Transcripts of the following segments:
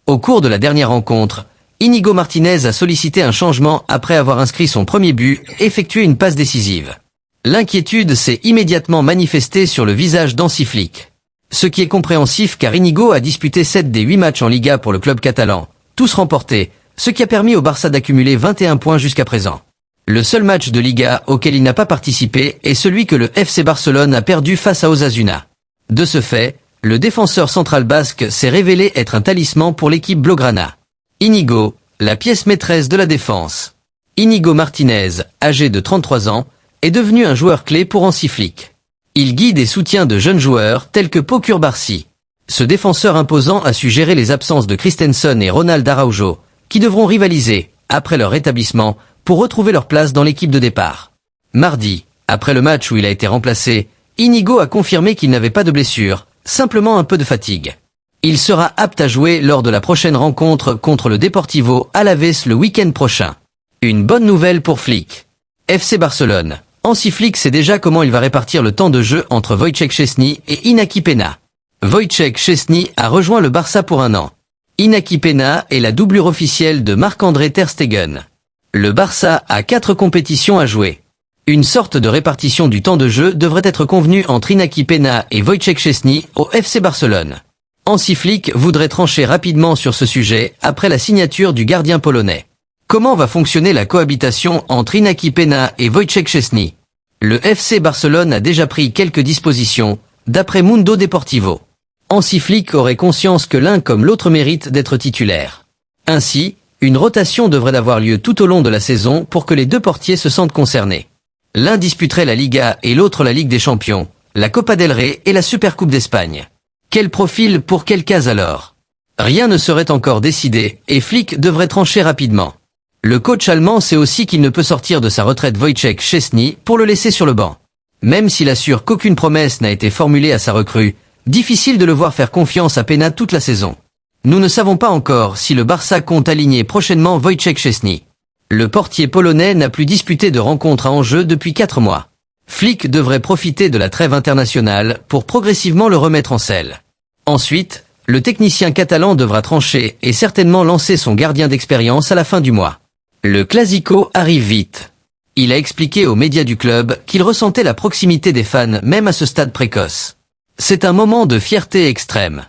Au cours de la dernière rencontre, Íñigo Martínez a sollicité un changement après avoir inscrit son premier but et effectué une passe décisive. L'inquiétude s'est immédiatement manifestée sur le visage d'Hansi Flick. Ce qui est compréhensif car Íñigo a disputé 7 des 8 matchs en Liga pour le club catalan, tous remportés, ce qui a permis au Barça d'accumuler 21 points jusqu'à présent. Le seul match de Liga auquel il n'a pas participé est celui que le FC Barcelone a perdu face à Osasuna. De ce fait, le défenseur central basque s'est révélé être un talisman pour l'équipe blaugrana. Íñigo, la pièce maîtresse de la défense. Íñigo Martínez, âgé de 33 ans, est devenu un joueur clé pour Hansi Flick. Il guide et soutient de jeunes joueurs tels que Pau Cubarsí. Ce défenseur imposant a su gérer les absences de Christensen et Ronald Araujo, qui devront rivaliser, après leur rétablissement, pour retrouver leur place dans l'équipe de départ. Mardi, après le match où il a été remplacé, Íñigo a confirmé qu'il n'avait pas de blessure, simplement un peu de fatigue. Il sera apte à jouer lors de la prochaine rencontre contre le Deportivo Alavés le week-end prochain. Une bonne nouvelle pour Flick. FC Barcelone. Hansi Flick sait déjà comment il va répartir le temps de jeu entre Wojciech Szczęsny et Iñaki Peña. Wojciech Szczęsny a rejoint le Barça pour 1 an. Iñaki Peña est la doublure officielle de Marc-André Ter Stegen. Le Barça a 4 compétitions à jouer. Une sorte de répartition du temps de jeu devrait être convenue entre Iñaki Peña et Wojciech Szczęsny au FC Barcelone. Hansi Flick voudrait trancher rapidement sur ce sujet après la signature du gardien polonais. Comment va fonctionner la cohabitation entre Iñaki Peña et Wojciech Szczęsny? Le FC Barcelone a déjà pris quelques dispositions, d'après Mundo Deportivo. Hansi Flick aurait conscience que l'un comme l'autre mérite d'être titulaire. Ainsi, une rotation devrait avoir lieu tout au long de la saison pour que les deux portiers se sentent concernés. L'un disputerait la Liga et l'autre la Ligue des Champions, la Copa del Rey et la Supercoupe d'Espagne. Quel profil pour quelle case alors? Rien ne serait encore décidé, et Flick devrait trancher rapidement. Le coach allemand sait aussi qu'il ne peut sortir de sa retraite Wojciech Szczęsny pour le laisser sur le banc. Même s'il assure qu'aucune promesse n'a été formulée à sa recrue, difficile de le voir faire confiance à Peña toute la saison. Nous ne savons pas encore si le Barça compte aligner prochainement Wojciech Szczęsny. Le portier polonais n'a plus disputé de rencontre à enjeu depuis 4 mois. Flick devrait profiter de la trêve internationale pour progressivement le remettre en selle. Ensuite, le technicien catalan devra trancher et certainement lancer son gardien d'expérience à la fin du mois. Le Clásico arrive vite. Il a expliqué aux médias du club qu'il ressentait la proximité des fans même à ce stade précoce. C'est un moment de fierté extrême.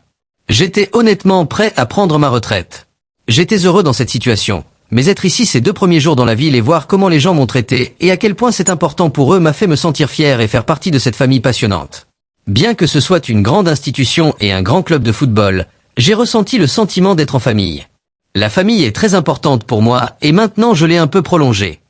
J'étais honnêtement prêt à prendre ma retraite. J'étais heureux dans cette situation, mais être ici ces 2 premiers jours dans la ville et voir comment les gens m'ont traité et à quel point c'est important pour eux m'a fait me sentir fier et faire partie de cette famille passionnante. Bien que ce soit une grande institution et un grand club de football, j'ai ressenti le sentiment d'être en famille. La famille est très importante pour moi et maintenant je l'ai un peu prolongée.